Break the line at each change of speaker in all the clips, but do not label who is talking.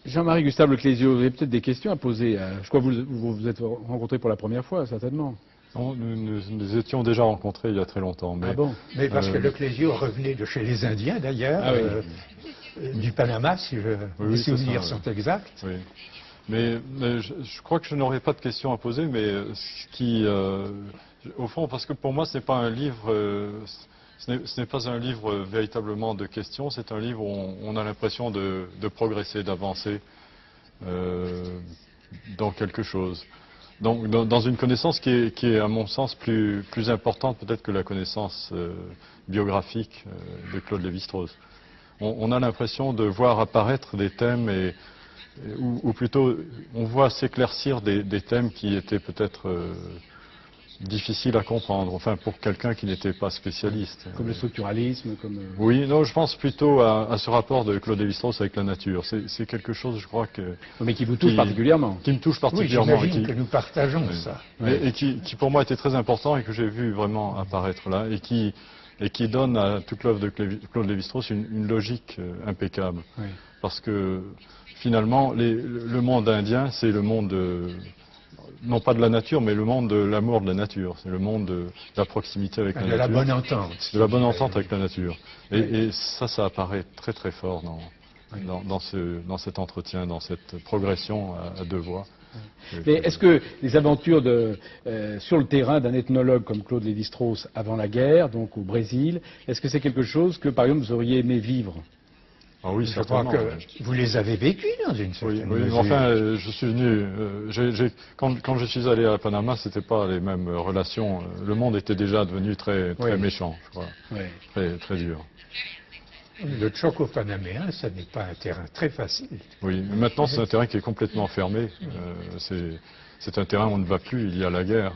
Jean-Marie Gustave Leclésio, vous avez peut-être des questions à poser. Je crois que vous vous êtes rencontrés pour la première fois, certainement.
Non, nous étions déjà rencontrés il y a très longtemps. Mais,
ah bon?
Mais parce que Leclésio revenait de chez les Indiens, d'ailleurs, du Panama, si mes souvenirs sont exacts.
Oui. Mais je crois que je n'aurais pas de questions à poser, mais ce qui, au fond, parce que pour moi, ce n'est pas un livre, ce n'est pas un livre véritablement de questions, c'est un livre où on a l'impression de progresser, d'avancer dans quelque chose. Donc, dans une connaissance qui est, à mon sens, plus importante peut-être que la connaissance biographique de Claude Lévi-Strauss. On a l'impression de voir apparaître des thèmes, ou plutôt, on voit s'éclaircir des thèmes qui étaient peut-être difficiles à comprendre, enfin pour quelqu'un qui n'était pas spécialiste.
Comme le structuralisme, comme...
Oui, non, je pense plutôt à ce rapport de Claude Lévi-Strauss avec la nature. C'est quelque chose, je crois,
mais qui vous touche particulièrement.
Qui me touche particulièrement.
Oui, j'imagine que nous partageons ça.
Et qui pour moi était très important et que j'ai vu vraiment apparaître là, et qui donne à toute l'œuvre de Claude Lévi-Strauss une logique impeccable.
Oui.
Parce que finalement, le monde indien, c'est le monde, non pas de la nature, mais le monde de l'amour de la nature. C'est le monde de la proximité avec la nature.
De la bonne entente.
De la bonne entente avec la nature. Et ça apparaît très très fort dans cet entretien, dans cette progression à deux voix.
Mais est-ce que les aventures sur le terrain d'un ethnologue comme Claude Lévi-Strauss avant la guerre, donc au Brésil, est-ce que c'est quelque chose que, par exemple, vous auriez aimé vivre?
Ah oui,
je crois que vous les avez vécus dans une certaine mesure.
Oui, enfin, je suis venu. Quand je suis allé à Panama, c'était pas les mêmes relations. Le monde était déjà devenu très méchant, je crois, très dur.
Le Choco panaméen, ça n'est pas un terrain très facile.
Oui, mais maintenant c'est un terrain qui est complètement fermé. C'est un terrain où on ne va plus, il y a la guerre.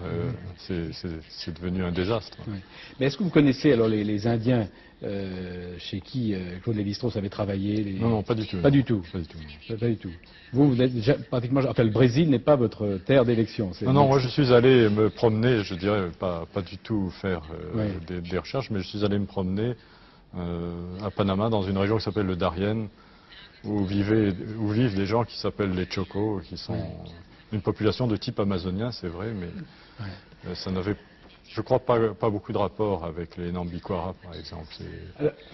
C'est devenu un désastre.
Oui. Mais est-ce que vous connaissez alors les Indiens chez qui Claude Lévi-Strauss avait travaillé?
Non, pas du tout.
Pas du tout. Pas du tout. Vous êtes déjà pratiquement. Enfin, le Brésil n'est pas votre terre d'élection.
Non, moi je suis allé me promener, je dirais pas du tout faire des recherches, mais je suis allé me promener à Panama, dans une région qui s'appelle le Darien, où vivent des gens qui s'appellent les Chocos, qui sont une population de type amazonien, c'est vrai, mais ça n'avait, je crois, pas beaucoup de rapport avec les Nambiquara, par exemple.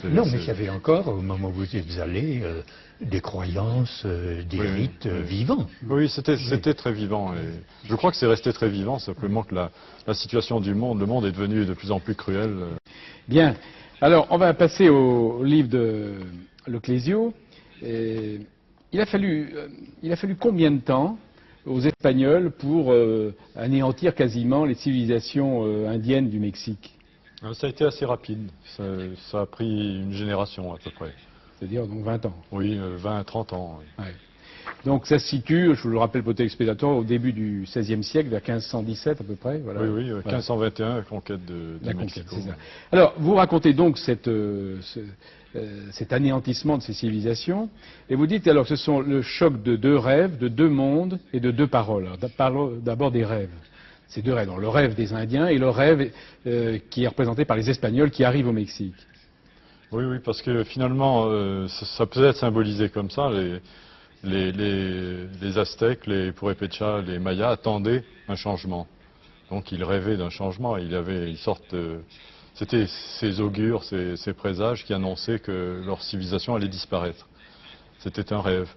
Non, mais il y avait encore, au moment où vous êtes allé, des croyances, des rites vivants.
Oui, c'était très vivant. Et je crois que c'est resté très vivant, simplement que la situation du monde, le monde est devenu de plus en plus cruel.
Bien. Alors, on va passer au livre de Leclésio. Il a fallu combien de temps aux Espagnols pour anéantir quasiment les civilisations indiennes du Mexique?
Ça a été assez rapide. Ça a pris une génération à peu près.
C'est-à-dire donc 20 ans? Oui,
20 à 30 ans. Oui.
Ouais. Donc ça se situe, je vous le rappelle pour les téléspectateurs, au début du XVIe siècle, vers 1517 à peu près. Voilà.
Oui, 1521, la conquête de Mexico.
C'est ça. Alors, vous racontez donc cet anéantissement de ces civilisations, et vous dites alors que ce sont le choc de deux rêves, de deux mondes et de deux paroles. Alors, parlons d'abord des rêves. Ces deux rêves, donc, le rêve des Indiens et le rêve qui est représenté par les Espagnols qui arrivent au Mexique.
Oui, parce que finalement, ça peut être symbolisé comme ça. Les Aztèques, les Purépechas, les Mayas attendaient un changement. Donc ils rêvaient d'un changement. Il y avait une sorte c'était ces augures, ces présages qui annonçaient que leur civilisation allait disparaître. C'était un rêve.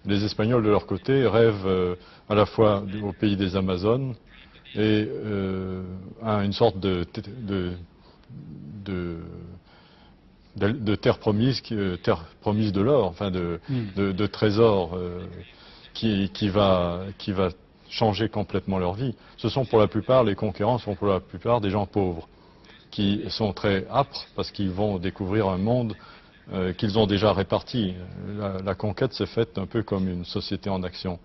Les Espagnols, de leur côté, rêvent à la fois au pays des Amazones et à une sorte de terre promise de l'or, enfin de trésor qui va changer complètement leur vie. Ce sont pour la plupart, les conquérants sont pour la plupart des gens pauvres, qui sont très âpres parce qu'ils vont découvrir un monde qu'ils ont déjà réparti. La conquête s'est faite un peu comme une société en action.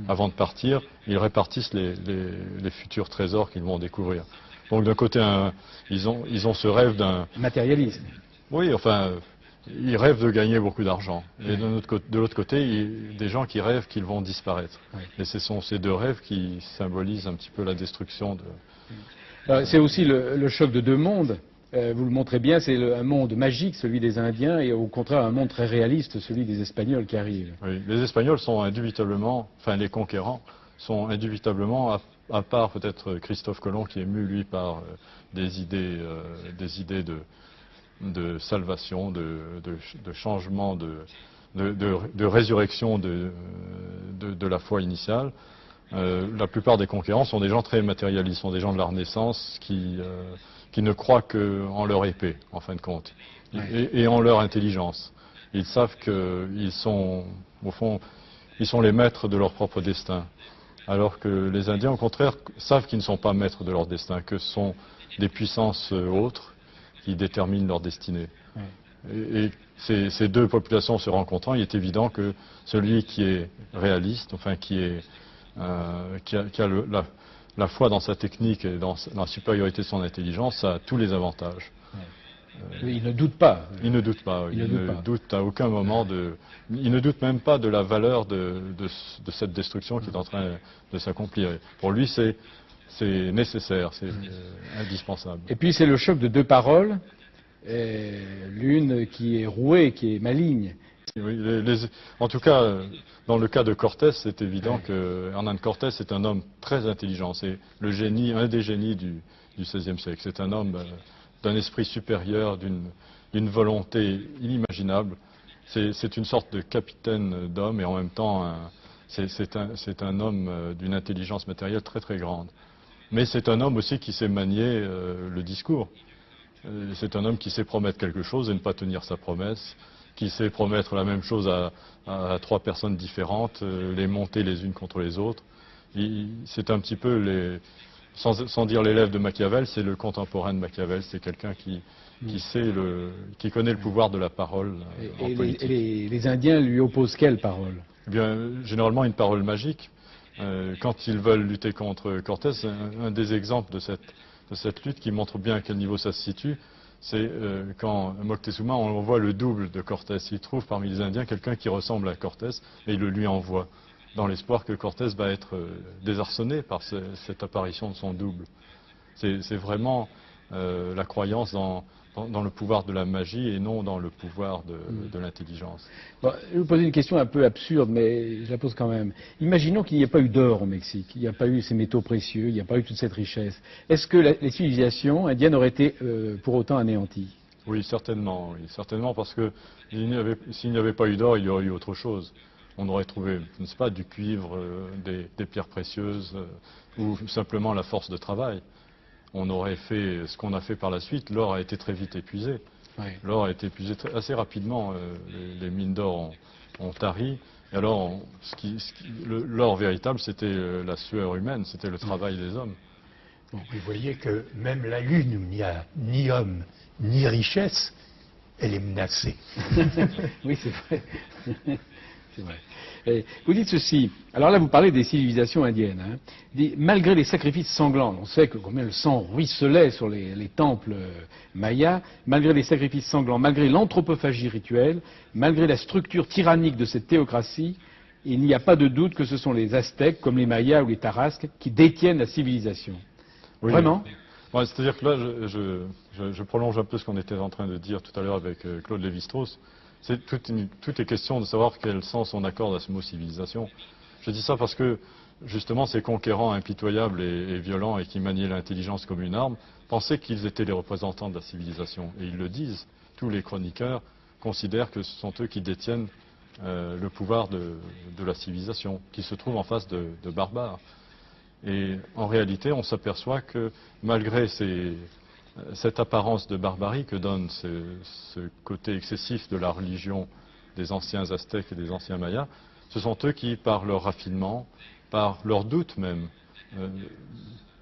Avant de partir, ils répartissent les futurs trésors qu'ils vont découvrir. Donc d'un côté, ils ont ce rêve d'un...
matérialisme.
Oui, enfin, ils rêvent de gagner beaucoup d'argent. Et de l'autre côté, des gens qui rêvent qu'ils vont disparaître. Oui. Et ce sont ces deux rêves qui symbolisent un petit peu la destruction de...
C'est aussi le choc de deux mondes. vous le montrez bien, c'est un monde magique, celui des Indiens, et au contraire un monde très réaliste, celui des Espagnols qui arrivent.
Oui, les Espagnols sont indubitablement, enfin les conquérants, sont indubitablement, à part peut-être Christophe Colomb qui est mu, lui, par des idées de salvation, de changement, de résurrection de la foi initiale. La plupart des conquérants sont des gens très matérialistes, sont des gens de la Renaissance qui ne croient qu'en leur épée, en fin de compte, et en leur intelligence. Ils savent qu'ils sont, au fond, ils sont les maîtres de leur propre destin. Alors que les Indiens, au contraire, savent qu'ils ne sont pas maîtres de leur destin, que ce sont des puissances autres qui déterminent leur destinée. Et ces deux populations se rencontrant, il est évident que celui qui est réaliste, enfin qui a la foi dans sa technique et dans la supériorité de son intelligence, a tous les avantages.
Il ne doute pas.
Il ne doute pas. Il ne doute à aucun moment il ne doute même pas de la valeur de cette destruction qui est en train de s'accomplir. Pour lui, c'est nécessaire, c'est indispensable.
Et puis c'est le choc de deux paroles, l'une qui est rouée, qui est maligne.
Oui, en tout cas, dans le cas de Cortés, c'est évident que Hernán Cortés est un homme très intelligent. C'est le génie, un des génies du XVIe siècle. C'est un homme d'un esprit supérieur, d'une volonté inimaginable. C'est une sorte de capitaine d'homme et en même temps, c'est un homme d'une intelligence matérielle très très grande. Mais c'est un homme aussi qui sait manier le discours. C'est un homme qui sait promettre quelque chose et ne pas tenir sa promesse, qui sait promettre la même chose à trois personnes différentes, les monter les unes contre les autres. C'est un petit peu, sans dire l'élève de Machiavel, c'est le contemporain de Machiavel. C'est quelqu'un qui connaît le pouvoir de la parole en politique.
Et les Indiens lui opposent quelle parole?
Eh bien, généralement une parole magique. Quand ils veulent lutter contre Cortés, un des exemples de cette lutte qui montre bien à quel niveau ça se situe, c'est quand Moctezuma envoie le double de Cortés. Il trouve parmi les Indiens quelqu'un qui ressemble à Cortés et il le lui envoie, dans l'espoir que Cortés va être désarçonné par cette apparition de son double. C'est vraiment la croyance dans le pouvoir de la magie et non dans le pouvoir de l'intelligence.
Bon, je vais vous poser une question un peu absurde, mais je la pose quand même. Imaginons qu'il n'y ait pas eu d'or au Mexique, il n'y a pas eu ces métaux précieux, il n'y a pas eu toute cette richesse. Est-ce que les civilisations indiennes auraient été pour autant anéanties?
Oui, certainement, parce que s'il n'y avait pas eu d'or, il y aurait eu autre chose. On aurait trouvé, je ne sais pas, du cuivre, des pierres précieuses, ou simplement la force de travail. On aurait fait ce qu'on a fait par la suite. L'or a été très vite épuisé. Oui. L'or a été épuisé assez rapidement. Les mines d'or ont tari. Et alors, l'or véritable, c'était la sueur humaine, c'était le travail des hommes.
Bon, vous voyez que même la Lune, où il n'y a ni homme ni richesse, elle est menacée.
Oui, c'est vrai. C'est vrai. Vous dites ceci, alors là vous parlez des civilisations indiennes, hein. Malgré les sacrifices sanglants, on sait que combien le sang ruisselait sur les temples mayas, malgré les sacrifices sanglants, malgré l'anthropophagie rituelle, malgré la structure tyrannique de cette théocratie, il n'y a pas de doute que ce sont les Aztèques, comme les Mayas ou les Tarasques, qui détiennent la civilisation. Oui, vraiment?
Ouais, c'est-à-dire que là, je prolonge un peu ce qu'on était en train de dire tout à l'heure avec Claude Lévi-Strauss. Tout est question de savoir quel sens on accorde à ce mot civilisation. Je dis ça parce que, justement, ces conquérants impitoyables et violents et qui maniaient l'intelligence comme une arme, pensaient qu'ils étaient les représentants de la civilisation. Et ils le disent. Tous les chroniqueurs considèrent que ce sont eux qui détiennent le pouvoir de la civilisation, qui se trouvent en face de barbares. Et en réalité, on s'aperçoit que, malgré cette apparence de barbarie que donne ce côté excessif de la religion des anciens Aztèques et des anciens Mayas, ce sont eux qui, par leur raffinement, par leur doute même,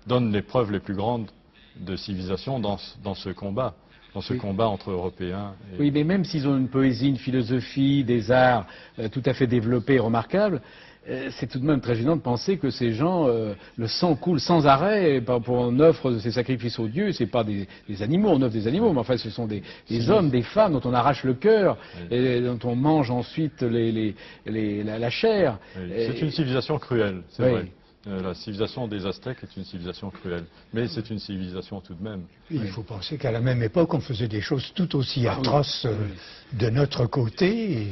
donnent les preuves les plus grandes de civilisation dans ce combat. Dans ce combat entre Européens.
Oui, mais même s'ils ont une poésie, une philosophie, des arts tout à fait développés et remarquables, c'est tout de même très gênant de penser que ces gens, le sang coule sans arrêt, on offre ces sacrifices aux dieux, c'est pas des animaux, on offre des animaux, mais enfin ce sont des hommes, des femmes dont on arrache le cœur, et dont on mange ensuite la chair.
Oui. C'est une civilisation cruelle, c'est vrai. La civilisation des Aztèques est une civilisation cruelle, mais c'est une civilisation tout de même.
Il faut penser qu'à la même époque, on faisait des choses tout aussi atroces de notre côté.